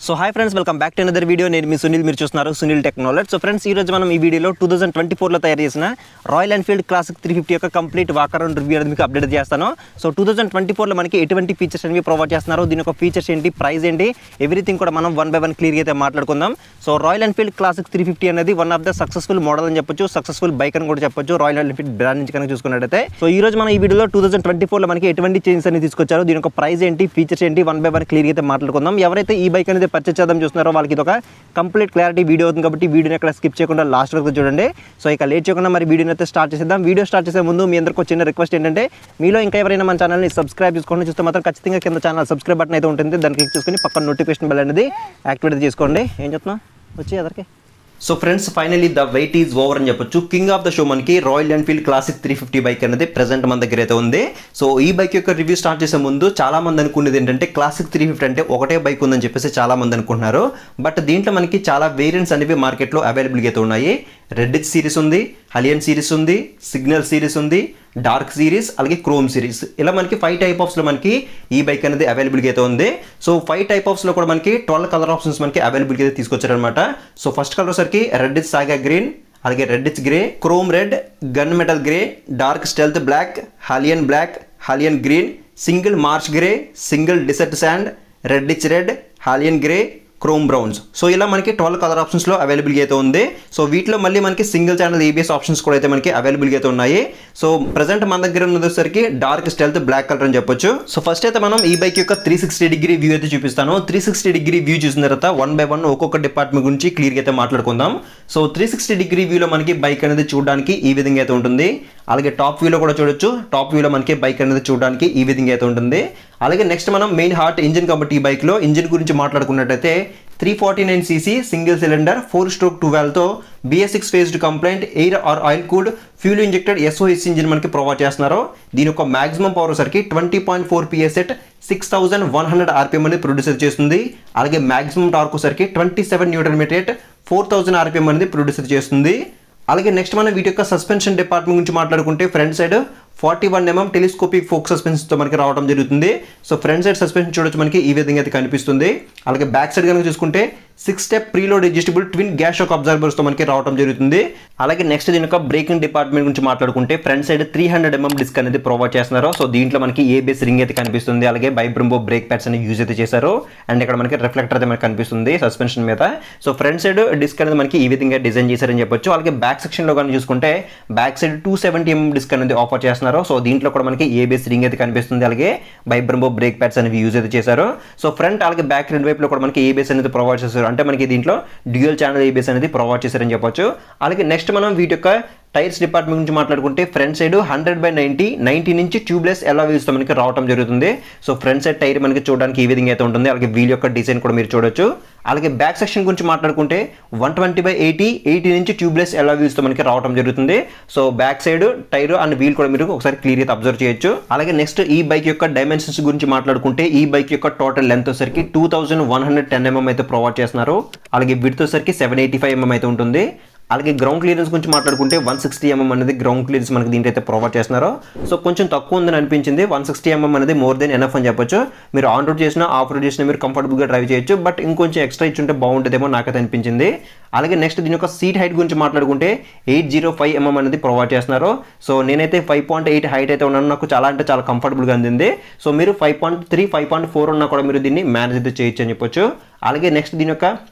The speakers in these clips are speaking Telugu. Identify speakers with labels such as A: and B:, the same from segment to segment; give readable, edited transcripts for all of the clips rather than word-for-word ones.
A: So hi friends, welcome back to another video. నేను మీ సునీల్, మీరు చూస్తున్నారు సునీల్ టెక్నాలజీ. సో ఫ్రెండ్స్, ఈ రోజు మనం ఈ వీడియోలో 2024లో తయారు చేసిన రాయల్ ఎన్ఫీల్డ్ క్లాసిక్ 350 యొక్క కంప్లీట్ వాక్ అరౌండ్ రివ్యూ అనేది మీకు అప్డేట్ చేస్తాను. సో 2024లో మనకి ఎటువంటి ఫీచర్స్ అనేవి ప్రొవైడ్ చేస్తున్నారు, దీని యొక్క ఫీచర్స్ ఏంటి, ప్రైస్ ఏంటి, ఎవ్రీథింగ్ కూడా మనం వన్ బై వన్ క్లియర్గా అయితే మాట్లాడుకుందాం. సో రాయల్ ఎన్ఫీల్డ్ క్లాసిక్ 350 అనేది one of the successful model అని చెప్పొచ్చు, సక్సెస్ఫుల్ బైక్ అని కూడా చెప్పొచ్చు రాయల్ ఎన్ఫీల్డ్ బ్రాండ్ నుంచి కనుక చూసుకున్నట్టయితే. సో ఈ రోజు మనం ఈ వీడియోలో 2024లో మనకి ఎటువంటి చేంజెస్ అనేది తీసుకొచ్చారు, దీని యొక్క ప్రైస్ ఏంటి, ఫీచర్స్ ఏంటి, వన్ బై వన్ క్లియర్గా అయితే మాట్లాడుకుందాం. ఎవరైతే ఈ బైక్ అనేది పర్చేస్ చేద్దాం చూస్తున్నారో వాళ్ళకి ఇది ఒక కంప్లీట్ క్లారిటీ వీడియో అవుతుంది కాబట్టి వీడియోని ఎక్కడ స్కిప్ చేయకుండా లాస్ట్ వరకు చూడండి. సో ఇక లేట్ చేయకుండా మరి వీడియోని అయితే స్టార్ట్ చేసేద్దాం. వీడియో స్టార్ట్ చేసే ముందు మీ అందరికీ చిన్న రిక్వెస్ట్ ఏంటంటే, మీలో ఇంకా ఎవరైనా మన ఛానల్ని సబ్స్క్రైబ్ చేసుకోండి చూస్తే మాత్రం ఖచ్చితంగా కింద ఛానల్ సబ్స్క్రైబ్ బటన్ అయితే ఉంటుంది, దాన్ని క్లిక్ చేసుకొని పక్కన నోటిఫికేషన్ బెల్ అనేది యాక్టివేట్ చేసుకోండి. ఏం చెప్తున్నా వచ్చి అదరికి. So friends, finally the wait is over అని చెప్పొచ్చు. కింగ్ ఆఫ్ ద షో మనకి రాయల్ ఎన్ఫీల్డ్ క్లాసిక్ 350 బైక్ అనేది ప్రెసెంట్ మన దగ్గర అయితే ఉంది. సో ఈ బైక్ యొక్క రివ్యూ స్టార్ట్ చేసే ముందు చాలా మంది అనుకునేది ఏంటంటే, క్లాసిక్ 350 అంటే ఒకటే బైక్ ఉందని చెప్పేసి చాలా మంది అనుకుంటున్నారు. బట్ దీంట్లో మనకి చాలా వేరియంట్స్ అనేవి మార్కెట్లో అవైలబుల్గా అయితే ఉన్నాయి. రెడ్ సిరీస్ ఉంది, హలియన్ సిరీస్ ఉంది, సిగ్నల్ సిరీస్ ఉంది, డార్క్ సిరీస్, అలాగే క్రోమ్ సిరీస్, ఇలా మనకి 5 టైప్ ఆఫ్స్లో మనకి ఈ బైక్ అనేది అవైలబుల్గా అయితే ఉంది. సో 5 టైప్ ఆఫ్స్లో కూడా మనకి 12 కలర్ ఆప్షన్స్ మనకి అవైలబుల్గా అయితే తీసుకొచ్చారనమాట. సో ఫస్ట్ కలర్ సరికి రెడ్ ఇస్ సాగా గ్రీన్, అలాగే Redditch grey, chrome red, gun metal grey, dark stealth black, Halcyon black, Halcyon green, సింగిల్ మార్చ్ గ్రే, సింగిల్ desert sand, Redditch red, Halcyon grey, chrome browns. So ఇలా మనకి 12 కలర్ ఆప్షన్స్లో అవైలబుల్గా అయితే ఉంది. సో వీటిలో మళ్ళీ మనకి సింగిల్ ఛానల్ ఏబిఎస్ ఆప్షన్స్ కూడా అయితే మనకి అవైలబుల్గా అయితే ఉన్నాయి. సో ప్రజెంట్ మన దగ్గర ఉన్నసరికి డార్క్ స్టెల్త్ బ్లాక్ కలర్ అని చెప్పొచ్చు. సో ఫస్ట్ అయితే మనం ఈ బైక్ యొక్క 360 డిగ్రీ వ్యూ అయితే చూపిస్తాను. 360 డిగ్రీ వ్యూ చూసిన తర్వాత వన్ బై వన్ ఒక్కొక్క డిపార్ట్మెంట్ గురించి క్లియర్గా అయితే మాట్లాడుకుందాం. సో 360 డిగ్రీ వ్యూలో మనకి బైక్ అనేది చూడడానికి ఈ విధంగా అయితే ఉంటుంది. అలాగే టాప్ వ్యూలో కూడా చూడొచ్చు. టాప్ వ్యూలో మనకి బైక్ అనేది చూడడానికి ఈ విధంగా అయితే ఉంటుంది. అలాగే నెక్స్ట్ మనం మెయిన్ హార్ట్ ఇంజిన్ కాబట్టి ఈ బైక్లో ఇంజిన్ గురించి మాట్లాడుకున్నట్టయితే 349cc సింగిల్ సిలిండర్ 4 స్ట్రోక్ 12తో BS6 phased compliant air or oil cooled fuel injected SOS engine మనకి ప్రొవైడ్ చేస్తున్నారు. దీని యొక్క మాక్సిమం పవర్ సరికి 20.4 PS ఎట్ 6100 RPM అనేది ప్రొడ్యూసర్ చేస్తుంది. అలాగే మాక్సిమం టార్క్ సరికి 27 న్యూటన్ మీటర్ ఎట్ 4000 RPM అనేది ప్రొడ్యూసర్ చేస్తుంది. అలాగే నెక్స్ట్ మనం వీటి యొక్క సస్పెన్షన్ డిపార్ట్మెంట్ గురించి మాట్లాడుకుంటే front side 41 mm telescopic fork సస్పెన్షన్తో మనకి రావడం జరుగుతుంది. సో ఫ్రంట్ సైడ్ సస్పెన్షన్ చూడొచ్చు మనకి ఈ విధంగా అయితే కనిపిస్తుంది. అలాగే బ్యాక్ సైడ్ కనుక చూసుకుంటే 6 step preload adjustable twin gas shock అబ్జర్వర్స్తో మనకి రావడం జరుగుతుంది. అలాగే నెక్స్ట్ దీని యొక్క బ్రేకింగ్ డిపార్ట్మెంట్ గురించి మాట్లాడుకుంటే ఫ్రంట్ సైడ్ 300 mm డిస్క్ అనేది ప్రొవైడ్ చేస్తున్నారు. సో దీంట్లో మనకి ఏబిఎస్ రింగ్ అయితే కనిపిస్తుంది. అలాగే బైబ్రంబో బ్రేక్ ప్యాడ్స్ అనేది యూజ్ అయితే చేశారు. అండ్ ఇక్కడ మనకి రిఫ్లెక్టర్ అయితే మనకి కనిపిస్తుంది సస్పెన్షన్ మీద. సో ఫ్రంట్ సైడ్ డిస్క్ అనేది మనకి ఈ విధంగా డిజైన్ చేశారని చెప్పొచ్చు. అలాగే బ్యాక్ సెక్షన్లో కానీ చూసుకుంటే బ్యాక్ సైడ్ 270 mm డిస్క్ అనేది ఆఫర్ చేస్తున్నారు. సో దీంట్లో కూడా మనకి ఏబిఎస్ రింగ్ అయితే కనిపిస్తుంది. అలాగే బైబ్రంబో బ్రేక్ ప్యాడ్స్ అనేవి యూజ్ అయితే చేశారు. సో ఫ్రంట్ అలాగే బ్యాక్ రెండు వైపులో కూడా మనకి ఏబిఎస్ అనేది ప్రొవైడ్ చేశారు. అంటే మనకి దీంట్లో డ్యూయల్ ఛానల్ ఏబిఎస్ అనేది ప్రొవైడ్ చేశారని చెప్పొచ్చు. అలాగే నెక్స్ట్ మనం వీటి యొక్క టైర్స్ డిపార్ట్మెంట్ గురించి మాట్లాడుకుంటే ఫ్రంట్ సైడ్ 100/90 నుంచి ట్యూబ్లెస్ ఎలా వీల్స్తో మనకి రావడం జరుగుతుంది. సో ఫ్రంట్ సైడ్ టైర్ మనకి చూడడానికి ఈ విధంగా అయితే ఉంటుంది. అలాగే వీల్ యొక్క డిజైన్ కూడా మీరు చూడొచ్చు. అలాగే బ్యాక్ సెక్షన్ గురించి మాట్లాడుకుంటే 120/80 నుంచి ట్యూబ్లెస్ ఎలా వీల్స్తో మనకి రావడం జరుగుతుంది. So back side tyre and wheel కూడా మీరు ఒకసారి క్లియర్ అయితే అబ్జర్వ్ చేయొచ్చు. అలాగే నెక్స్ట్ ఈ బైక్ యొక్క డైమెన్షన్స్ గురించి మాట్లాడుకుంటే ఈ బైక్ యొక్క టోటల్ లెంత్ వచ్చేసరికి 2110 mm అయితే ప్రొవైడ్ చేస్తున్నారు. అలాగే విడ్త్ వచ్చేసరికి 785 mm అయితే ఉంటుంది. అలాగే గ్రౌండ్ క్లియరెన్స్ గురించి మాట్లాడుకుంటే 160 mm అనేది గ్రౌండ్ క్లియరెన్స్ మనకి దీంట్లో అయితే ప్రొవైడ్ చేస్తున్నారు. సో కొంచెం తక్కువ ఉందని అనిపించింది. 160 mm అనేది మోర్ దెన్ ఎనఫ్ అని చెప్పొచ్చు. మీరు ఆన్ రోడ్ చేసినా ఆఫ్ రోడ్ చేసినా మీరు కంఫర్టబుల్గా డ్రైవ్ చేయొచ్చు. బట్ ఇంకొంచెం ఎక్స్ట్రా ఇచ్చుంటే బాగుంటుందేమో నాకైతే అనిపించింది. అలాగే నెక్స్ట్ దీని యొక్క సీట్ హైట్ గురించి మాట్లాడుకుంటే 805 mm అనేది ప్రొవైడ్ చేస్తున్నారు. సో నేనైతే 5.8 హైట్ అయితే ఉన్నాను. నాకు చాలా అంటే చాలా కంఫర్టబుల్గా అందింది. సో మీరు 5.3, 5.4 ఉన్నా కూడా మీరు దీన్ని మేనేజ్ అయితే చేయొచ్చు అని చెప్పొచ్చు. అలాగే నెక్స్ట్ దీని యొక్క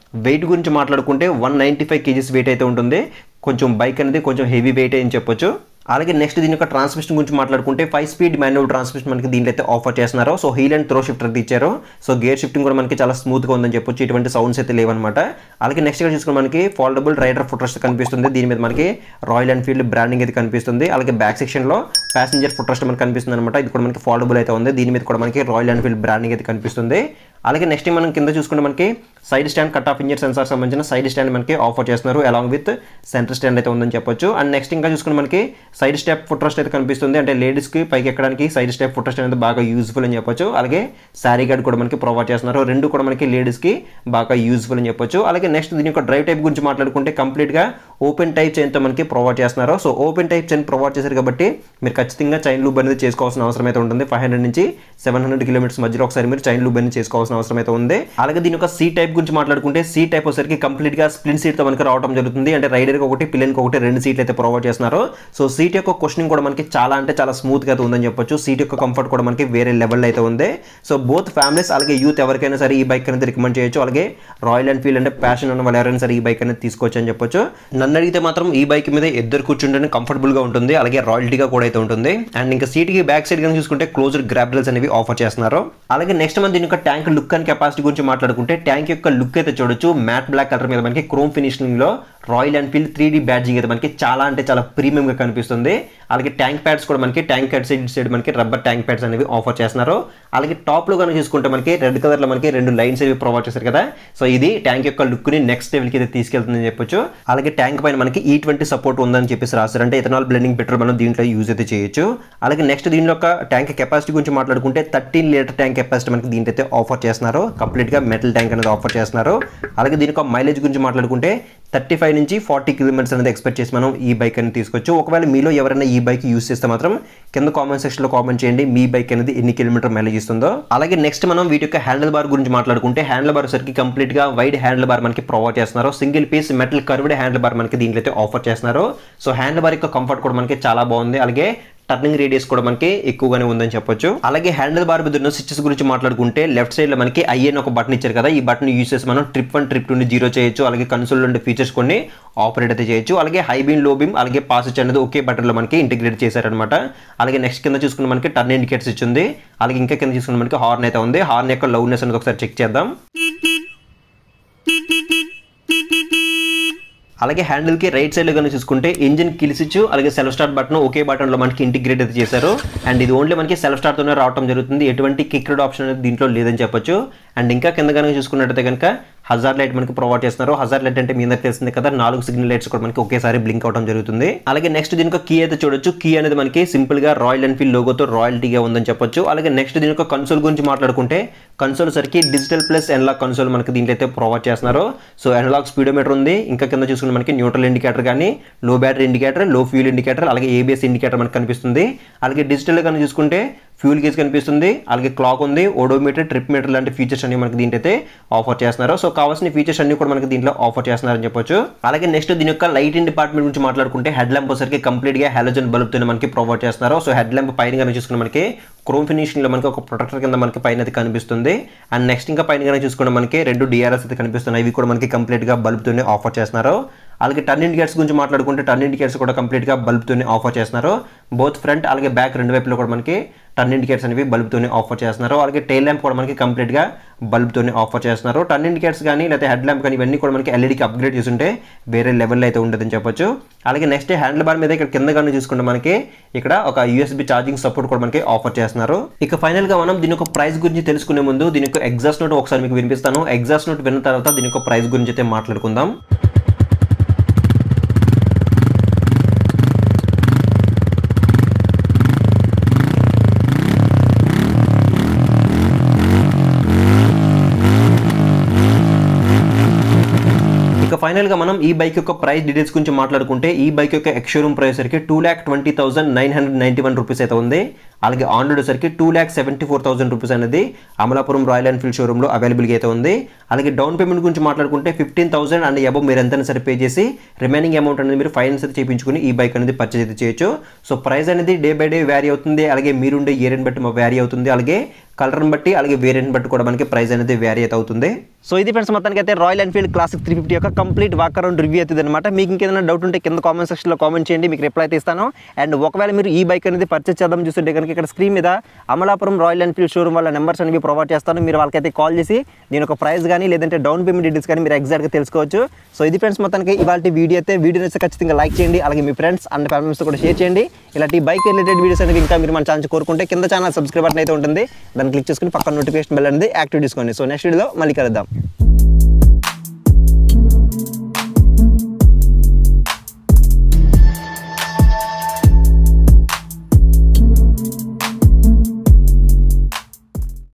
A: వెయిట్ గురించి మాట్లాడుకుంటే 195 kgs వెయిట్ అయితే ఉంటుంది. కొంచెం బైక్ అనేది కొంచెం హెవీ వెయిట్ అని చెప్పొచ్చు. అలాగే నెక్స్ట్ దీని యొక్క ట్రాన్స్మిషన్ గురించి మాట్లాడుకుంటే 5 స్పీడ్ మాన్యువల్ ట్రాన్స్మిషన్ మనకి దీంట్లో అయితే ఆఫర్ చేస్తున్నారు. So heel and toe shifter అయితే ఇచ్చారు. సో గేర్ షిఫ్టింగ్ కూడా మనకి చాలా స్మూత్గా ఉందని చెప్పొచ్చు. ఇటువంటి సౌండ్స్ అయితే లేవన్నమాట. అలాగే నెక్స్ట్ ఇక్కడ చూసుకుని మనకి ఫోల్డబుల్ రైడర్ ఫుట్ రెస్ట్ కనిపిస్తుంది. దీని మీద మనకి రాయల్ ఎన్ఫీల్డ్ బ్రాండింగ్ అయితే కనిపిస్తుంది. అలాగే బ్యాక్ సెక్షన్లో ప్యాసింజర్ ఫుట్ రెస్ట్ మనకి కనిపిస్తుంది అనమాట. ఇది కూడా మనకి ఫోల్డబుల్ అయితే ఉంది. దీని మీద కూడా మనకి రాయల్ ఎన్ఫీల్డ్ బ్రాండింగ్ అయితే కనిపిస్తుంది. అలాగే నెక్స్ట్ మనం కింద చూసుకుంటే మనకి సైడ్ స్టాండ్ కట్ ఆఫ్ ఇంజర్ సెన్సార్ సంబంధించిన సైడ్ స్టాండ్ మనకి ఆఫర్ చేస్తున్నారు. అలాంగ్ విత్ సెంటర్ స్టాండ్ అయితే ఉందని చెప్పొచ్చు. అండ్ నెక్స్ట్ ఇంకా చూసుకుంటే మనకి సైడ్ స్టెప్ ఫుట్ రెస్ట్ అయితే కనిపిస్తుంది. అంటే లేడీస్కి పైకి ఎక్కడానికి సైడ్ స్టెప్ ఫుట్ రెస్ట్ అనేది బాగా యూజ్ఫుల్ అని చెప్పొచ్చు. అలాగే శారీ గార్డ్ కూడా మనకి ప్రొవైడ్ చేస్తున్నారు. రెండు కూడా మనకి లేడీస్కి బాగా యూజ్ఫుల్ అని చెప్పొచ్చు. అలాగే నెక్స్ట్ దీని యొక్క డ్రైవ్ టైప్ గురించి మాట్లాడుకుంటే కంప్లీట్గా ఓపెన్ టైప్ చైన్తో మనకి ప్రొవైడ్ చేస్తున్నారు. So open type chain provide చేశారు కాబట్టి మీరు ఖచ్చితంగా చైన్ లూబ్ అనేది చేసుకోవాల్సిన అవసరం అయితే ఉంటుంది. 500 నుంచి 700 కిలోమీటర్స్ మధ్యలో ఒకసారి మీరు చైన్ లూబ్ అనేది చేసుకోవాల్సిన అవసరం అయితే ఉంది. అలాగే దీని యొక్క సీ టైప్ గురించి మాట్లాడుకుంటే సీ టైప్ వచ్చేసరికి కంప్లీట్గా స్ప్లిన్ సీట్తో మనకి రావడం జరుగుతుంది. అంటే రైడర్కి ఒకటి పిల్లలకి ఒకటి 2 సీట్లు అయితే ప్రొవైడ్ చేస్తున్నారు. సో సీట్ యొక్క క్వశ్చనింగ్ కూడా మనకి చాలా అంటే చాలా స్మూత్గా అయితే ఉందని చెప్పొచ్చు. సీట్ యొక్క కంఫర్ట్ కూడా మనకి వేరే లెవెల్ అయితే ఉంది. సో బోత్ ఫ్యామిలీస్ అలాగే యూత్ ఎవరికైనా సరే ఈ బైక్ అనేది రికమెండ్ చేయొచ్చు. అలాగే రాయల్ ఎన్ఫీల్డ్ అంటే ప్యాషన్ ఉన్న వాళ్ళు ఎవరైనా సరే ఈ బైక్ అనేది తీసుకోవచ్చు అని చెప్పొచ్చు. నన్ను అడిగితే మాత్రం ఈ బైక్ మీద ఇద్దరు కూర్చుంటేనే కంఫర్టబుల్గా ఉంటుంది, అలాగే రాయల్టీగా కూడా అయితే ఉంటుంది. అండ్ ఇంకా సీట్కి బ్యాక్ సైడ్ కనుక చూసుకుంటే క్లోజ్డ్ గ్రాబ్ రైల్స్ అనేవి ఆఫర్ చేస్తున్నారు. అలాగే నెక్స్ట్ మనం దీని యొక్క ట్యాంక్ లుక్ అండ్ కెపాసిటీ గురించి మాట్లాడుకుంటే ట్యాంక్ యొక్క లుక్ అయితే చూడొచ్చు. మ్యాట్ బ్లాక్ కలర్ మీద మనకి క్రోమ్ ఫినిషింగ్ లో రాయల్ ఎన్ఫీల్డ్ 3D బ్యాడ్జింగ్ అయితే మనకి చాలా అంటే చాలా ప్రీమియంగా కనిపిస్తుంది. అలాగే ట్యాంక్ ప్యాడ్స్ కూడా మనకి ట్యాంక్ ప్యాడ్ సైడ్ మనకి రబ్బర్ ట్యాంక్ ప్యాడ్స్ అనేవి ఆఫర్ చేస్తున్నారు. అలాగే టాప్ లో కనుక చూసుకుంటే మనకి రెడ్ కలర్ లో మనకి 2 లైన్స్ అనేవి ప్రొవైడ్ చేశారు కదా. సో ఇది ట్యాంక్ యొక్క లుక్ ని నెక్స్ట్ లెవెల్ కి అయితే తీసుకెళ్తుందని చెప్పొచ్చు. అలాగే ట్యాంక్ పైన మనకి E20 సపోర్ట్ ఉందని చెప్పేసి రాస్తారు. అంటే ఇథనాల్ బ్లెండింగ్ పెట్రోల్ మనం దీంట్లో యూజ్ అయితే చేయొచ్చు. అలాగే నెక్స్ట్ దీనిలో ఒక ట్యాంక్ కెపాసిటీ గురించి మాట్లాడుకుంటే 13 లీటర్ ట్యాంక్ కెపాసిటీ మనకి దీంట్లో అయితే ఆఫర్ చేస్తున్నారు. కంప్లీట్ గా మెటల్ ట్యాంక్ అనేది ఆఫర్ చేస్తున్నారు. అలాగే దీని యొక్క మైలేజ్ గురించి మాట్లాడుకుంటే 35 నుంచి 40 కిలోమీటర్స్ అనేది ఎక్స్పెక్ట్ చేసి మనం ఈ బైక్ అనేది తీసుకోవచ్చు. ఒకవేళ మీలో ఎవరైనా ఈ బైక్ యూస్ చేస్తే మాత్రం కింద కామెంట్ సెక్షన్ లో కామెంట్ చేయండి మీ బైక్ అనేది ఎన్ని కిలోమీటర్ మైలేజ్ ఇస్తుందో. అలాగే నెక్స్ట్ మనం వీటి యొక్క హ్యాండిల్ బార్ గురించి మాట్లాడుకుంటే హ్యాండిల్ బార్ సరికి కంప్లీట్ గా వైడ్ హ్యాండిల్ బార్ మనకి ప్రొవైడ్ చేస్తున్నారు. Single piece metal curved handlebar మనకి దీంట్లో అయితే ఆఫర్ చేస్తున్నారు. సో హ్యాండిల్ బార్ యొక్క కంఫర్ట్ కూడా మనకి చాలా బాగుంది. అలాగే టర్నింగ్ రేడియస్ కూడా మనకి ఎక్కువగానే ఉందని చెప్పొచ్చు. అలాగే హ్యాండిల్ బార్ మీద ఉన్న స్విచెస్ గురించి మాట్లాడుకుంటే లెఫ్ట్ సైడ్ లో మనకి ఐఎన్ ఒక బటన్ ఇచ్చారు కదా. ఈ బటన్ యూస్ చేసి మనం ట్రిప్ 1 ట్రిప్ 2 0 చేయొచ్చు. అలాగే కన్సోల్ నుండి ఫీచర్స్ కొన్ని ఆపరేట్ అయితే చేయొచ్చు. అలాగే హై బీమ్ లో బీమ్ అలాగే పాస్ స్విచ్ అనేది ఒకే బటన్ లో మనకి ఇంటిగ్రేట్ చేశారనమాట. అలాగే నెక్స్ట్ కింద చూసుకుని మనకి టర్న్ ఇండికేటర్స్ ఇచ్చింది. అలాగే ఇంకా కింద చూసుకుని మనకి హార్న్ అయితే ఉంది. హార్న్ యొక్క లౌడ్నెస్ అనేది ఒకసారి చెక్ చేద్దాం. అలాగే హ్యాండిల్ కి రైట్ సైడ్ లో కనుక చూసుకుంటే ఇంజిన్ కిల్ స్విచ్ అలాగే సెల్ఫ్ స్టార్ట్ బటన్ ఒకే బటన్ లో మనకి ఇంటిగ్రేట్ అయితే చేశారు. అండ్ ఇది ఓన్లీ మనకి సెల్ఫ్ స్టార్ట్ తోనే రావడం జరుగుతుంది. ఎటువంటి కిక్ రెడ్ ఆప్షన్ అనేది దీంట్లో లేదని చెప్పొచ్చు. అండ్ ఇంకా కింద కనుక చూసుకున్నట్టయితే కనుక హజార్ లైట్ మనకి ప్రొవైడ్ చేస్తున్నారు. హజార్ లైట్ అంటే మీ అందరికి తెలిసింది కదా, 4 సిగ్నల్ లైట్స్ కూడా మనకి ఒకేసారి బ్లింక్ అవడం జరుగుతుంది. అలాగే నెక్స్ట్ దీనికి కీ అయితే చూడొచ్చు. కీ అనేది మనకి సింపుల్ గా రాయల్ ఎన్ఫీల్డ్ లోగోతో రాయల్టీగా ఉందని చెప్పొచ్చు. అలాగే నెక్స్ట్ దీని యొక్క కన్సోల్ గురించి మాట్లాడుకుంటే కన్సోల్ సరికి డిజిటల్ ప్లస్ ఎనలాగ్ కన్సోల్ మనకి దీంట్లో అయితే ప్రొవైడ్ చేస్తున్నారు. సో ఎనలాగ్ స్పీడోమీటర్ ఉంది. ఇంకా కింద చూసుకుంటే మనకి న్యూట్రల్ ఇండికేటర్ కానీ లో బ్యాటరీ ఇండికేటర్, లో ఫ్యూల్ ఇండికేటర్, అలాగే ఏబిఎస్ ఇండికేటర్ మనకి కనిపిస్తుంది. అలాగే డిజిటల్ గా చూసుకుంటే ఫ్యూల్ గేజ్ కనిపిస్తుంది. అలాగే క్లాక్ ఉంది, ఓడోమీటర్, ట్రిప్ మీటర్ లాంటి ఫీచర్స్ అన్ని మనకి దీంట్లో అయితే ఆఫర్ చేస్తున్నారు. సో కావాల్సిన ఫీచర్స్ అన్ని కూడా మనకి దీంట్లో ఆఫర్ చేస్తున్నారని చెప్పొచ్చు. అలాగే నెక్స్ట్ దీని యొక్క లైటింగ్ డిపార్ట్మెంట్ గురించి మాట్లాడుకుంటే హెడ్ ల్యాంప్ వచ్చరికి కంప్లీట్ గా హాలోజన్ బల్బ్ తో మనకి ప్రొవైడ్ చేస్తున్నారు. సో హెడ్ ల్యాంప్ పైన కనుక చూసుకుంటే మనకి క్రోమ్ ఫినిషింగ్ లో మనకి ఒక ప్రొటెక్టర్ కింద మనకి పైన అయితే కనిపిస్తుంది. అండ్ నెక్స్ట్ ఇంకా పైన కనుక చూసుకుంటే మనకి 2 DRS అయితే కనిపిస్తున్నాయి. ఇవి కూడా మనకి కంప్లీట్ గా బల్బ్ తోనే ఆఫర్ చేస్తున్నారు. అలాగే టర్న్ ఇండికేటర్స్ గురించి మాట్లాడుకుంటే టర్న్ ఇండికేటర్స్ కూడా కంప్లీట్ గా బల్బ్ తోనే ఆఫర్ చేస్తున్నారు. బోత్ ఫ్రంట్ అలాగే బ్యాక్ రెండు వైపులో కూడా మనకి టర్న్ ఇండికేటర్స్ అనేవి బల్బ్ తోనే ఆఫర్ చేస్తున్నారు. అలాగే టైల్ ల్యాంప్ కూడా మనకి కంప్లీట్ గా బల్బ్ తోనే ఆఫర్ చేస్తున్నారు. టర్న్ ఇండికేటర్స్ కానీ లేకపోతే హెడ్ ల్యాంప్ కానీ ఇవన్నీ కూడా మనకి ఎల్ఈడికి అప్గ్రేడ్ చేస్తుంటే వేరే లెవెల్ అయితే ఉండదని చెప్పొచ్చు. అలాగే నెక్స్ట్ హ్యాండిల్ బార్ మీద ఇక్కడ కింద కానీ చూసుకుంటే మనకి ఇక్కడ ఒక USB ఛార్జింగ్ సపోర్ట్ కూడా మనకి ఆఫర్ చేస్తున్నారు. ఇక ఫైనల్ గా మనం దీని యొక్క ప్రైస్ గురించి తెలుసుకునే ముందు దీని యొక్క ఎగ్జాస్ట్ నోట్ ఒకసారి మీకు వినిపిస్తాను. ఎగ్జాస్ట్ నోట్ విన్న తర్వాత దీని యొక్క ప్రైస్ గురించి అయితే మాట్లాడుకుందాం. ఇక ఫైనల్ గా మనం ఈ బైక్ యొక్క ప్రైస్ డీటెయిల్స్ గురించి మాట్లాడుకుంటే ఈ బైక్ యొక్క ఎక్స్-షోరూమ్ ప్రైస్ సరికి 2,20,991 రూపీస్ అయితే ఉంది. అలాగే ఆన్ రోడ్ సరికి 2,74,000 రూపీస్ అనేది అమలాపురం రాయల్ ఎన్ఫీల్డ్ షోరూమ్ లో అవైలబుల్ గా అయితే ఉంది. అలాగే డౌన్ పేమెంట్ గురించి మాట్లాడుకుంటే 15,000 అండ్ అబవ్ మీరు ఎంతైనా సరే పే చేసి రిమైనింగ్ అమౌంట్ అనేది మీరు ఫైనాన్స్ అయితే చేయించుకుని ఈ బైక్ అనేది పర్చేజ్ అయితే చేయొచ్చు. సో ప్రైస్ అనేది డే బై డే వ్యారీ అవుతుంది. అలాగే మీరుండే ఏరియాని బట్టి వ్యారీ అవుతుంది. అలాగే కలర్ని బట్టి అలాగే వేరియంట్ బట్టి కూడా మనకి ప్రైస్ అనేది వ్యారీ అయితే అవుతుంది. సో ఇది ఫ్రెండ్స్ మొత్తానికి అయితే రాయల్ ఎన్ఫీల్డ్ క్లాసిక్ 350 యొక్క కంప్లీట్ వాక్ అరౌండ్ రివ్యూ అవుతుంది అనమాట. మీకు ఇంకేదైనా డౌట్ ఉంటే కింద కామెంట్ సెక్షన్లో కామెంట్ చేయండి, మీకు రిప్లై అయితే ఇస్తాను. అండ్ ఒకవేళ మీరు ఈ బైక్ అనేది పర్చేస్ చేద్దాం చూస్తుంటే కనుక ఇక్కడ స్క్రీన్ మీద అమలాపురం రాయల్ ఎన్ఫీల్డ్ షోరూమ్ వాళ్ళ నెంబర్స్ అనేవి ప్రొవైడ్ చేస్తాను. మీరు వాళ్ళకైతే కాల్ చేసి దీని ఒక ప్రైస్ కానీ లేదంటే డౌన్ పేమెంట్ డీటెయిల్స్ కానీ మీరు ఎగ్జాక్ట్గా తెలుసుకోవచ్చు. సో ఇది ఫ్రెండ్స్ మొత్తానికి ఇవాళ వీడియో అయితే వీడియో నచ్చితే ఖచ్చితంగా లైక్ చేయండి. అలాగే మీ ఫ్రెండ్స్ అండ్ ఫ్యామిలీ మెంబర్స్తో కూడా షేర్ చేయండి. ఇలాంటి బైక్ రిలేటెడ్ వీడియోస్ అనేవి ఇంకా మీరు మన ఛానల్ కోరుకుంటే కింద ఛానల్ సబ్స్క్రైబ్ బటన్ అయితే ఉంటుంది, దాన్ని క్లిక్ చేసుకుని పక్కన నోటిఫికేషన్ బెల్ అనేది యాక్టివ్ చేసుకోండి. సో నెక్స్ట్ వీడియోలో మళ్ళీ కలుద్దాం.